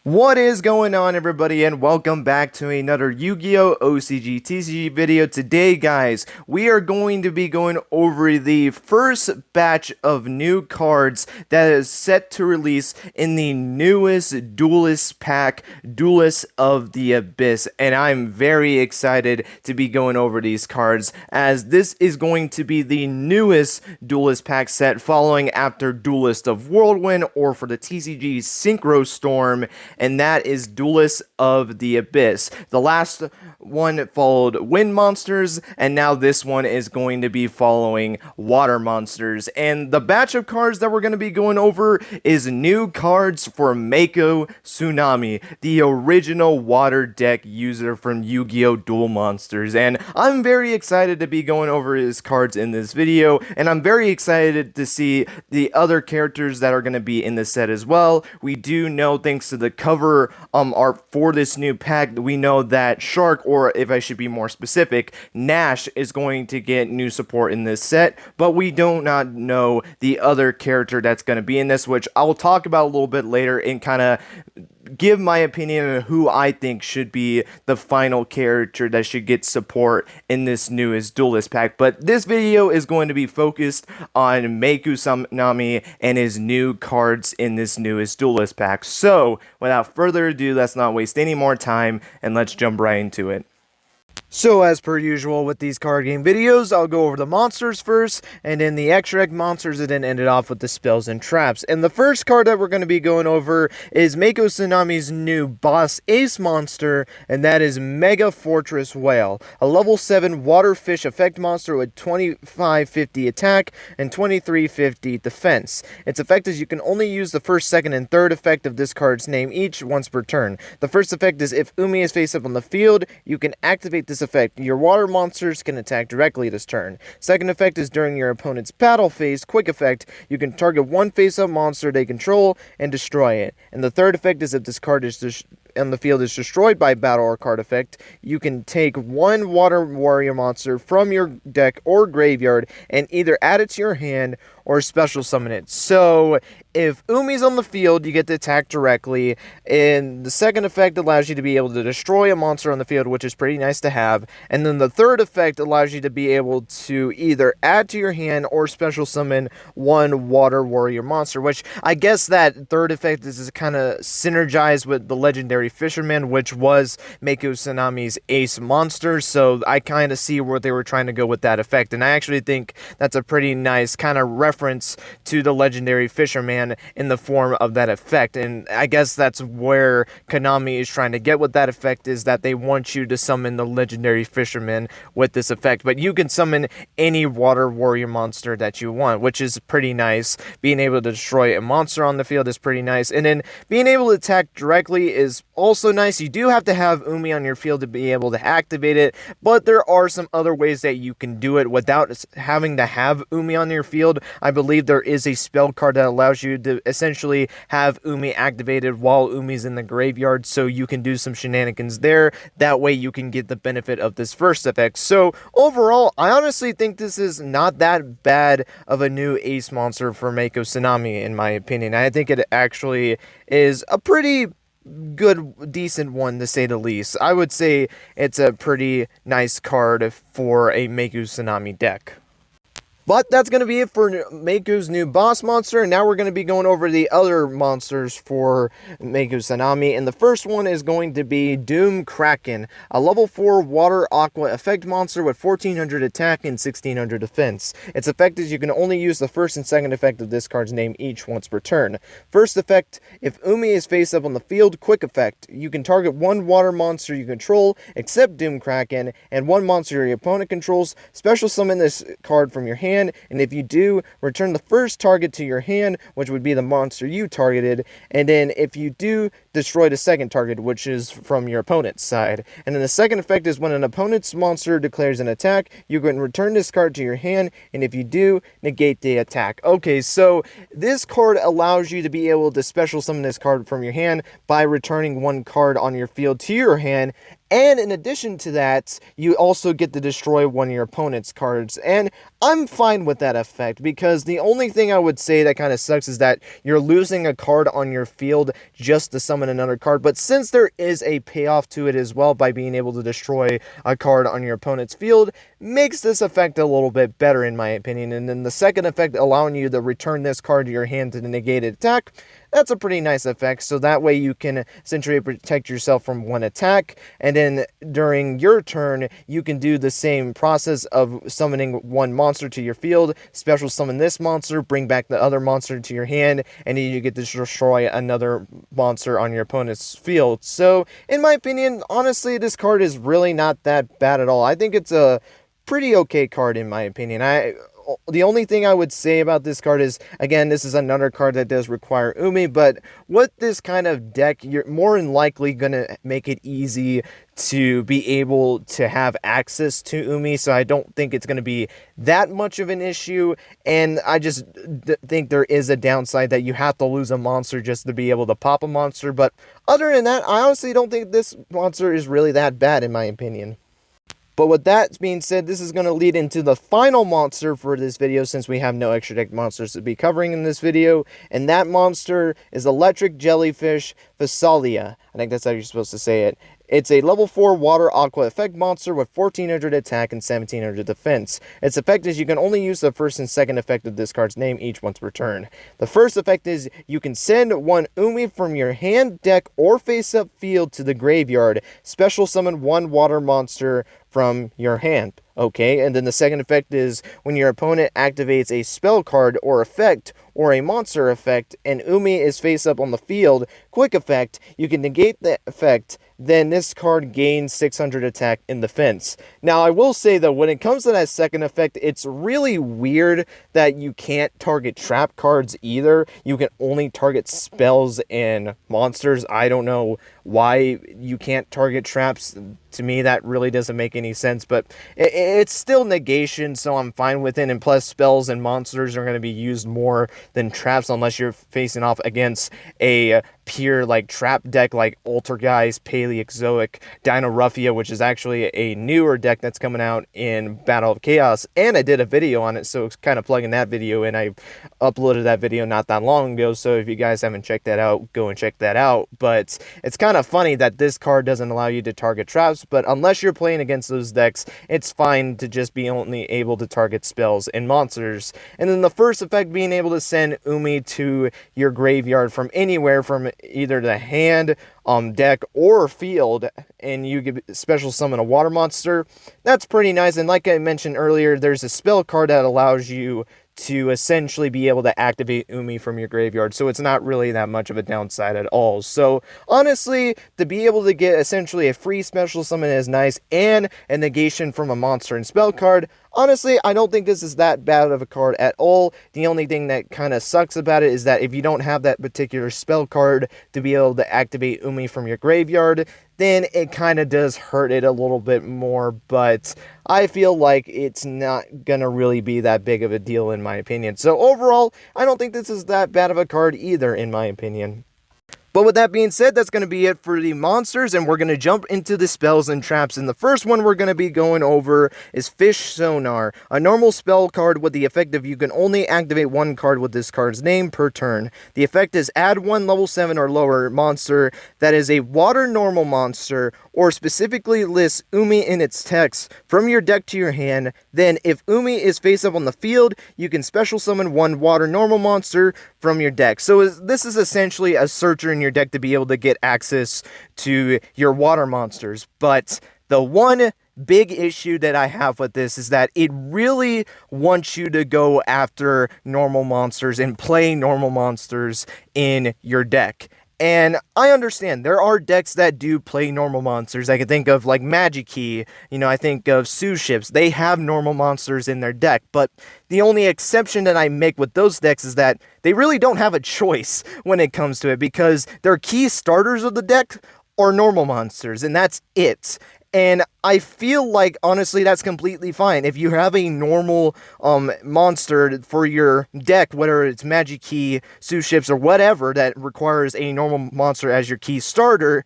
What is going on, everybody, and welcome back to another Yu-Gi-Oh! OCG TCG video. Today, guys, we are going to be going over the first batch of new cards that is set to release in the newest Duelist pack, Duelist of the Abyss, and I'm very excited to be going over these cards, as this is going to be the newest Duelist pack set following after Duelist of Whirlwind, or for the TCG Synchro Storm, and that is Duelist of the Abyss. The last one followed Wind Monsters, and now this one is going to be following Water Monsters. And the batch of cards that we're going to be going over is new cards for Mako Tsunami, the original water deck user from Yu-Gi-Oh! Duel Monsters. And I'm very excited to be going over his cards in this video, and I'm very excited to see the other characters that are going to be in this set as well. We do know, thanks to the cover art for this new pack, we know that Shark, or if I should be more specific, Nash, is going to get new support in this set, but we do not know the other character that's going to be in this, which I'll talk about a little bit later and kind of give my opinion on who I think should be the final character that should get support in this newest Duelist pack. But this video is going to be focused on Mako Tsunami and his new cards in this newest Duelist pack. So, without further ado, let's not waste any more time and let's jump right into it. So, as per usual with these card game videos, I'll go over the monsters first, and then the extra monsters, and then end it off with the spells and traps. And the first card that we're going to be going over is Mako Tsunami's new boss ace monster, and that is Mega Fortress Whale, a level 7 water fish effect monster with 2550 attack and 2350 defense. Its effect is you can only use the first, second, and third effect of this card's name each once per turn. The first effect is if Umi is face up on the field, you can activate this effect. Your water monsters can attack directly this turn. Second effect is during your opponent's battle phase. Quick effect, you can target one face-up monster they control and destroy it. And the third effect is if this card is on the field is destroyed by battle or card effect, you can take one water warrior monster from your deck or graveyard and either add it to your hand or special summon it. So if Umi's on the field, you get to attack directly, and the second effect allows you to be able to destroy a monster on the field, which is pretty nice to have, and then the third effect allows you to be able to either add to your hand or special summon one water warrior monster, which I guess that third effect is kind of synergized with the legendary Fisherman, which was Mako Tsunami's ace monster, so I kind of see where they were trying to go with that effect, and I actually think that's a pretty nice kind of reference to the legendary Fisherman in the form of that effect. And I guess that's where Konami is trying to get with that effect, is that they want you to summon the legendary Fisherman with this effect, but you can summon any water warrior monster that you want, which is pretty nice. Being able to destroy a monster on the field is pretty nice, and then being able to attack directly is also nice. You do have to have Umi on your field to be able to activate it, but there are some other ways that you can do it without having to have Umi on your field. I believe there is a spell card that allows you to essentially have Umi activated while Umi's in the graveyard, so you can do some shenanigans there. That way you can get the benefit of this first effect. So overall, I honestly think this is not that bad of a new ace monster for Mako Tsunami, in my opinion. I think it actually is a pretty good, decent one, to say the least. I would say it's a pretty nice card for a Mako Tsunami deck. But that's going to be it for Mako's new boss monster, and now we're going to be going over the other monsters for Mako Tsunami, and the first one is going to be Doom Kraken, a level 4 water aqua effect monster with 1400 attack and 1600 defense. Its effect is you can only use the first and second effect of this card's name each once per turn. First effect, if Umi is face up on the field. Quick effect, you can target one water monster you control, except Doom Kraken, and one monster your opponent controls. Special summon this card from your hand, and if you do, return the first target to your hand, which would be the monster you targeted, and then if you do, destroy the second target, which is from your opponent's side. And then the second effect is when an opponent's monster declares an attack, you can return this card to your hand, and if you do, negate the attack. Okay, so this card allows you to be able to special summon this card from your hand by returning one card on your field to your hand And in addition to that, you also get to destroy one of your opponent's cards. And I'm fine with that effect, because the only thing I would say that kind of sucks is that you're losing a card on your field just to summon another card. But since there is a payoff to it as well by being able to destroy a card on your opponent's field, makes this effect a little bit better in my opinion. And then the second effect, allowing you to return this card to your hand to negate an attack, that's a pretty nice effect, so that way you can essentially protect yourself from one attack, and then during your turn, you can do the same process of summoning one monster to your field, special summon this monster, bring back the other monster to your hand, and then you get to destroy another monster on your opponent's field. So, in my opinion, honestly, this card is really not that bad at all. I think it's a pretty okay card in my opinion. The only thing I would say about this card is, again, this is another card that does require Umi, but with this kind of deck, you're more than likely going to make it easy to be able to have access to Umi, so I don't think it's going to be that much of an issue, and I just think there is a downside that you have to lose a monster just to be able to pop a monster, but other than that, I honestly don't think this monster is really that bad in my opinion. But with that being said, this is going to lead into the final monster for this video, since we have no extra deck monsters to be covering in this video. And that monster is Electric Jellyfish Facalia. I think that's how you're supposed to say it. It's a level 4 water aqua effect monster with 1400 attack and 1700 defense. Its effect is you can only use the first and second effect of this card's name each once per turn. The first effect is you can send one Umi from your hand, deck, or face-up field to the graveyard. Special summon one water monster from your hand. Okay, and then the second effect is when your opponent activates a spell card or effect or a monster effect and Umi is face up on the field, quick effect, you can negate the effect, then this card gains 600 attack and defense. Now, I will say though, when it comes to that second effect, it's really weird that you can't target trap cards either. You can only target spells and monsters. I don't know why you can't target traps. To me, that really doesn't make any sense, but it's still negation, so I'm fine with it, and plus spells and monsters are going to be used more than traps unless you're facing off against a pure like trap deck like Altergeist, Paleozoic, Dino Ruffia, which is actually a newer deck that's coming out in Battle of Chaos, and I did a video on it, so it's kind of plugging that video in. I uploaded that video not that long ago, so if you guys haven't checked that out, go and check that out. But it's kind of funny that this card doesn't allow you to target traps, but unless you're playing against those decks, it's fine to just be only able to target spells and monsters. And then the first effect being able to send Umi to your graveyard from anywhere, from either the hand, deck, or field, and you give special summon a water monster. That's pretty nice, and like I mentioned earlier, there's a spell card that allows you to essentially be able to activate Umi from your graveyard, so it's not really that much of a downside at all. So honestly, to be able to get essentially a free special summon is nice, and a negation from a monster and spell card, honestly, I don't think this is that bad of a card at all. The only thing that kind of sucks about it is that if you don't have that particular spell card to be able to activate Umi from your graveyard, then it kind of does hurt it a little bit more, but I feel like it's not gonna really be that big of a deal in my opinion. So overall, I don't think this is that bad of a card either in my opinion. But with that being said, that's going to be it for the monsters, and we're going to jump into the spells and traps. And the first one we're going to be going over is Fish Sonar, a normal spell card with the effect of you can only activate one card with this card's name per turn. The effect is add one level 7 or lower monster that is a water normal monster, or specifically lists Umi in its text from your deck to your hand. Then if Umi is face up on the field, you can special summon one water normal monster from your deck. So this is essentially a searcher in your deck to be able to get access to your water monsters. But the one big issue that I have with this is that it really wants you to go after normal monsters and play normal monsters in your deck. And I understand, there are decks that do play normal monsters. I can think of like Magic Key, I think of Sue Ships. They have normal monsters in their deck, but the only exception that I make with those decks is that they really don't have a choice when it comes to it, because their key starters of the deck are normal monsters, and that's it. And I feel like, honestly, that's completely fine. If you have a normal monster for your deck, whether it's Magic Key, Sue Ships, or whatever that requires a normal monster as your key starter,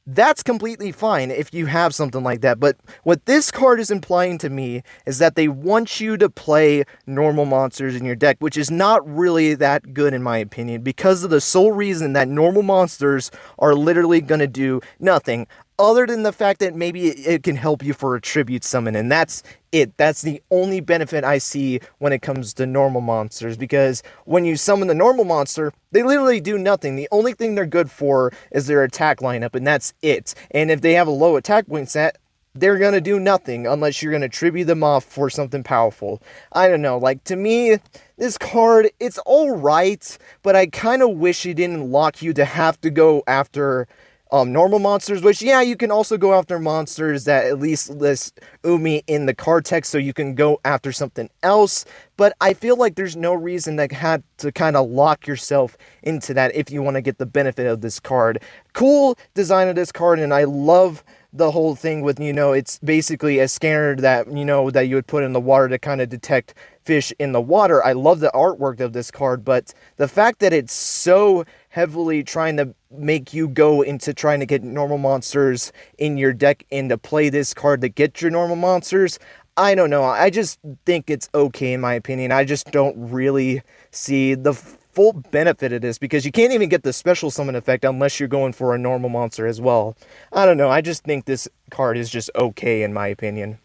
that's completely fine if you have something like that. But what this card is implying to me is that they want you to play normal monsters in your deck, which is not really that good in my opinion, because of the sole reason that normal monsters are literally going to do nothing other than the fact that maybe it can help you for a tribute summon, and that's it. That's the only benefit I see when it comes to normal monsters, because when you summon the normal monster, they literally do nothing. The only thing they're good for is their attack lineup, and that's it. And if they have a low attack point set, they're gonna do nothing unless you're gonna tribute them off for something powerful. I don't know, like, to me, this card, it's alright, but I kind of wish it didn't lock you to have to go after normal monsters, which, yeah, you can also go after monsters that at least list Umi in the card text, so you can go after something else, but I feel like there's no reason that had to kind of lock yourself into that if you want to get the benefit of this card. Cool design of this card, and I love the whole thing with, you know, it's basically a scanner that, you know, that you would put in the water to kind of detect fish in the water. I love the artwork of this card, but the fact that it's so heavily trying to make you go into trying to get normal monsters in your deck and to play this card to get your normal monsters, I don't know. I just think it's okay in my opinion. I just don't really see the full benefit of this, because you can't even get the special summon effect unless you're going for a normal monster as well. I don't know. I just think this card is just okay in my opinion.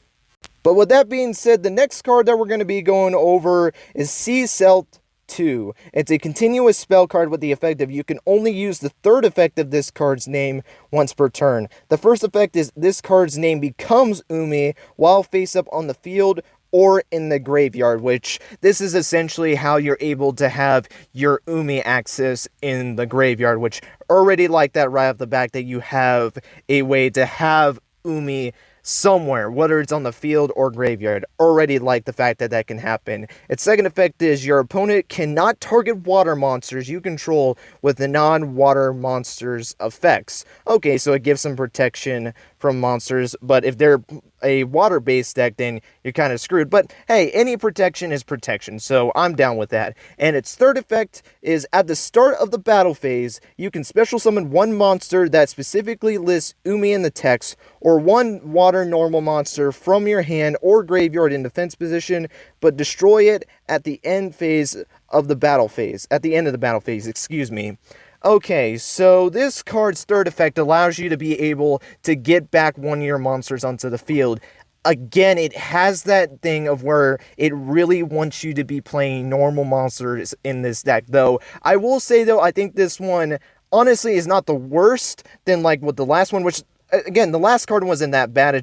But with that being said, the next card that we're going to be going over is Celt 2. It's a continuous spell card with the effect of you can only use the third effect of this card's name once per turn. The first effect is this card's name becomes Umi while face up on the field or in the graveyard, which this is essentially how you're able to have your Umi access in the graveyard, which already like that right off the back, that you have a way to have Umi somewhere, whether it's on the field or graveyard. Already like the fact that that can happen. Its second effect is your opponent cannot target water monsters you control with the non-water monsters effects. Okay, so it gives some protection from monsters, but if they're a water-based deck, then you're kind of screwed. But hey, any protection is protection, so I'm down with that. And its third effect is at the start of the battle phase, you can special summon one monster that specifically lists Umi in the text, or one water normal monster from your hand or graveyard in defense position, but destroy it at the end phase of the battle phase. At the end of the battle phase, excuse me. Okay, so this card's third effect allows you to be able to get back one of your monsters onto the field. Again, it has that thing of where it really wants you to be playing normal monsters in this deck, though. I will say, though, I think this one, honestly, is not the worst than, like, with the last one, which, again, the last card wasn't that bad. I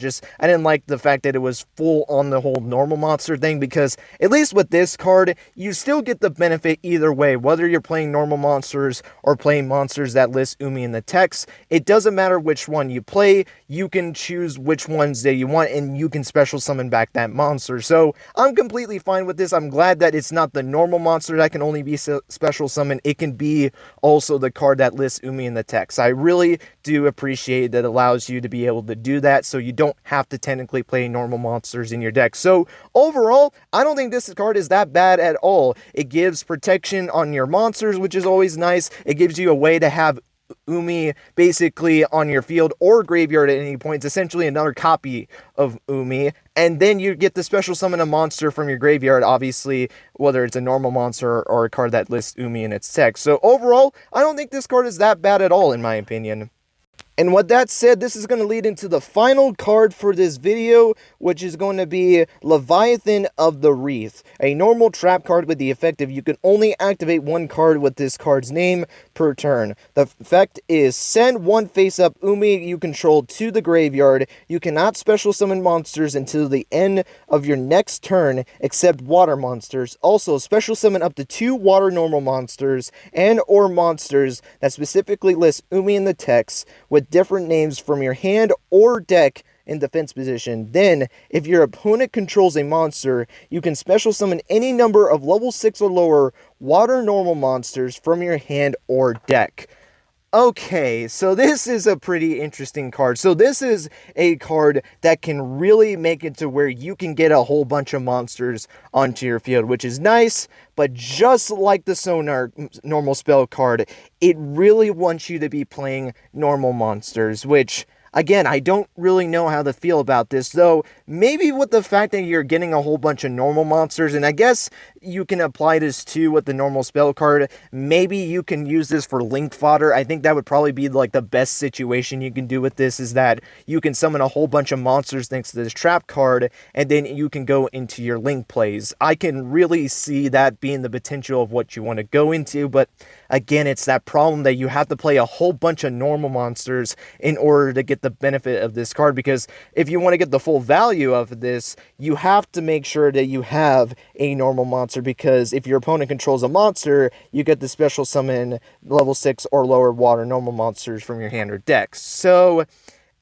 didn't like the fact that it was full on the whole normal monster thing, because at least with this card, you still get the benefit either way. Whether you're playing normal monsters or playing monsters that list Umi in the text, it doesn't matter which one you play. You can choose which ones that you want, and you can special summon back that monster. So I'm completely fine with this. I'm glad that it's not the normal monster that can only be special summoned. It can be also the card that lists Umi in the text. I really do appreciate that it allows you to be able to do that, so you don't have to technically play normal monsters in your deck. So overall, I don't think this card is that bad at all. It gives protection on your monsters, which is always nice. It gives you a way to have Umi basically on your field or graveyard at any point. It's essentially another copy of Umi, and then you get the special summon a monster from your graveyard, obviously, whether it's a normal monster or a card that lists Umi in its text. So overall, I don't think this card is that bad at all, in my opinion. And with that said, this is going to lead into the final card for this video, which is going to be Leviathan of the Wreath, a normal trap card with the effect of you can only activate one card with this card's name per turn. The effect is send one face-up Umi you control to the graveyard. You cannot special summon monsters until the end of your next turn, except water monsters. Also, special summon up to 2 water normal monsters and or monsters that specifically list Umi in the text with different names from your hand or deck in defense position. Then, if your opponent controls a monster, you can special summon any number of level 6 or lower water normal monsters from your hand or deck. Okay, so this is a pretty interesting card. So this is a card that can really make it to where you can get a whole bunch of monsters onto your field, which is nice, but just like the Sonar normal spell card, it really wants you to be playing normal monsters, which, again, I don't really know how to feel about this, though maybe with the fact that you're getting a whole bunch of normal monsters, and I guess you can apply this too with the normal spell card. Maybe you can use this for link fodder. I think that would probably be like the best situation you can do with this, is that you can summon a whole bunch of monsters thanks to this trap card, and then you can go into your link plays. I can really see that being the potential of what you want to go into, but again, it's that problem that you have to play a whole bunch of normal monsters in order to get the benefit of this card, because if you want to get the full value of this, you have to make sure that you have a normal monster, because if your opponent controls a monster, you get the special summon level 6 or lower water normal monsters from your hand or deck. So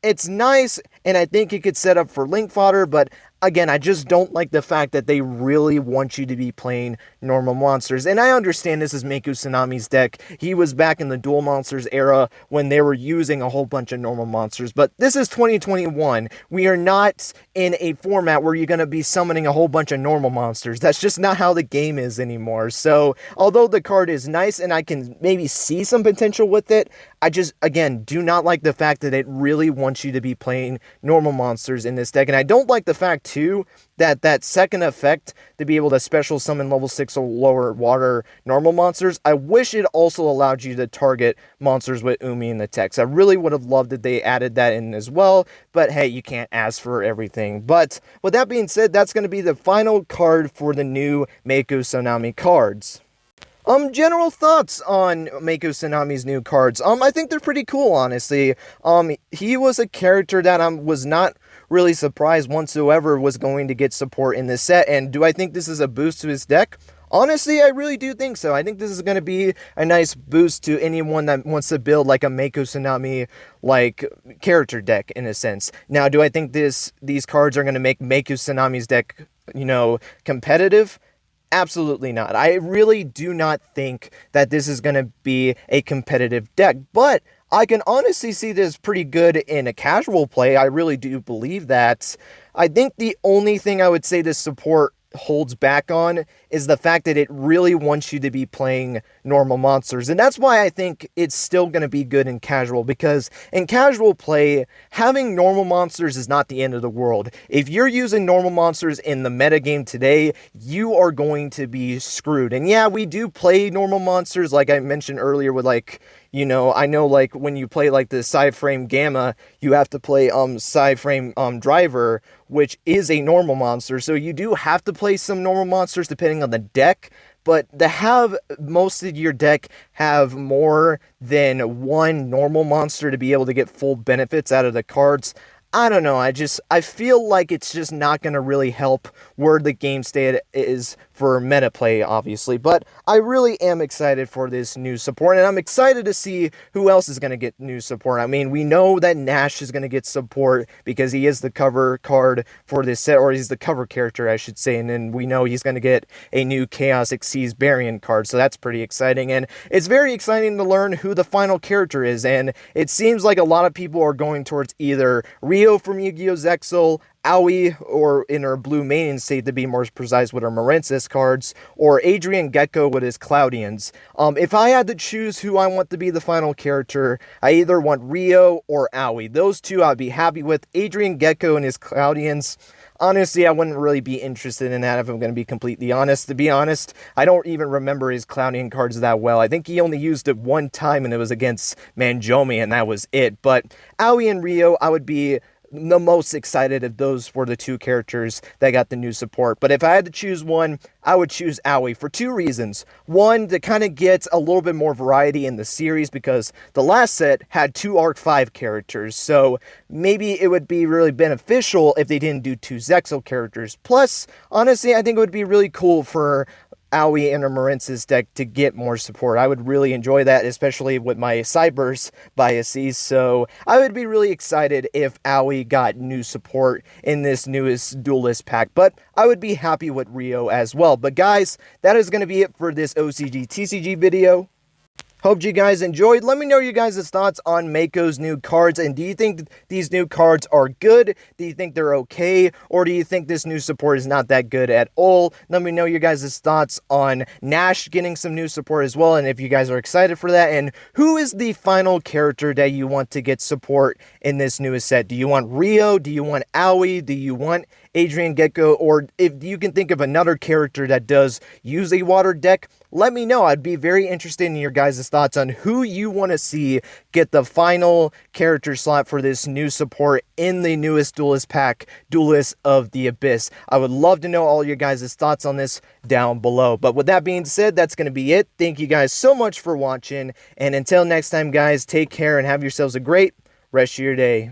it's nice, and I think it could set up for link fodder, but again, I just don't like the fact that they really want you to be playing normal monsters. And I understand this is Mako Tsunami's deck. He was back in the Duel Monsters era when they were using a whole bunch of normal monsters. But this is 2021. We are not in a format where you're going to be summoning a whole bunch of normal monsters. That's just not how the game is anymore. So, although the card is nice and I can maybe see some potential with it, I just, again, do not like the fact that it really wants you to be playing normal monsters in this deck. And I don't like the fact, too, that second effect to be able to special summon level 6 or lower water normal monsters, I wish it also allowed you to target monsters with Umi in the text. I really would have loved that they added that in as well, but hey, you can't ask for everything. But with that being said, that's going to be the final card for the new Mako Tsunami cards. General thoughts on Mako Tsunami's new cards. I think they're pretty cool, honestly. He was a character that I was not really surprised whatsoever was going to get support in this set, and do I think this is a boost to his deck? Honestly, I really do think so. I think this is going to be a nice boost to anyone that wants to build like a Mako Tsunami like character deck in a sense. Now, do I think these cards are going to make Mako Tsunami's deck, competitive? Absolutely not. I really do not think that this is going to be a competitive deck, but I can honestly see this pretty good in a casual play. I really do believe that. I think the only thing I would say this support holds back on is the fact that it really wants you to be playing normal monsters. And that's why I think it's still going to be good in casual, because in casual play, having normal monsters is not the end of the world. If you're using normal monsters in the metagame today, you are going to be screwed. And yeah, we do play normal monsters, like I mentioned earlier with I know like when you play like the Psyframe Gamma, you have to play Psyframe Driver, which is a normal monster. So you do have to play some normal monsters depending on the deck, but to have most of your deck have more than one normal monster to be able to get full benefits out of the cards, I don't know, I feel like it's just not going to really help where the game state is for meta play, obviously. But I really am excited for this new support, and I'm excited to see who else is going to get new support. I mean, we know that Nash is going to get support because he is the cover card for this set, or he's the cover character, I should say, and then we know he's going to get a new Chaos Xyz Variant card, so that's pretty exciting. And it's very exciting to learn who the final character is, and it seems like a lot of people are going towards either Rio from Yu-Gi-Oh! Zexal, Aoi, or in her blue main state to be more precise with her Morensis cards, or Adrian Gecko with his Cloudians. If I had to choose who I want to be the final character, I either want Rio or Aoi. Those two I'd be happy with. Adrian Gecko and his Cloudians, honestly, I wouldn't really be interested in that if I'm going to be completely honest. To be honest, I don't even remember his Cloudian cards that well. I think he only used it one time, and it was against Manjomi, and that was it. But Aoi and Rio, I would be the most excited if those were the two characters that got the new support. But if I had to choose one, I would choose Aoi for two reasons. One, to kind of get a little bit more variety in the series, because the last set had two Arc 5 characters, so maybe it would be really beneficial if they didn't do two Zexal characters. Plus, honestly, I think it would be really cool for Aoi and her Morensis deck to get more support. I would really enjoy that, especially with my Cyberse biases, so I would be really excited if Aoi got new support in this newest Duelist pack, but I would be happy with Rio as well. But guys, that is going to be it for this OCG TCG video. Hope you guys enjoyed. Let me know your guys' thoughts on Mako's new cards, and do you think these new cards are good? Do you think they're okay? Or do you think this new support is not that good at all? Let me know your guys' thoughts on Nash getting some new support as well, and if you guys are excited for that, and who is the final character that you want to get support in this newest set? Do you want Rio? Do you want Aoi? Do you want Adrian Gecko? Or if you can think of another character that does use a water deck, let me know. I'd be very interested in your guys' thoughts on who you want to see get the final character slot for this new support in the newest Duelist pack, Duelist of the Abyss. I would love to know all your guys' thoughts on this down below. But with that being said, that's going to be it. Thank you guys so much for watching. And until next time, guys, take care and have yourselves a great rest of your day.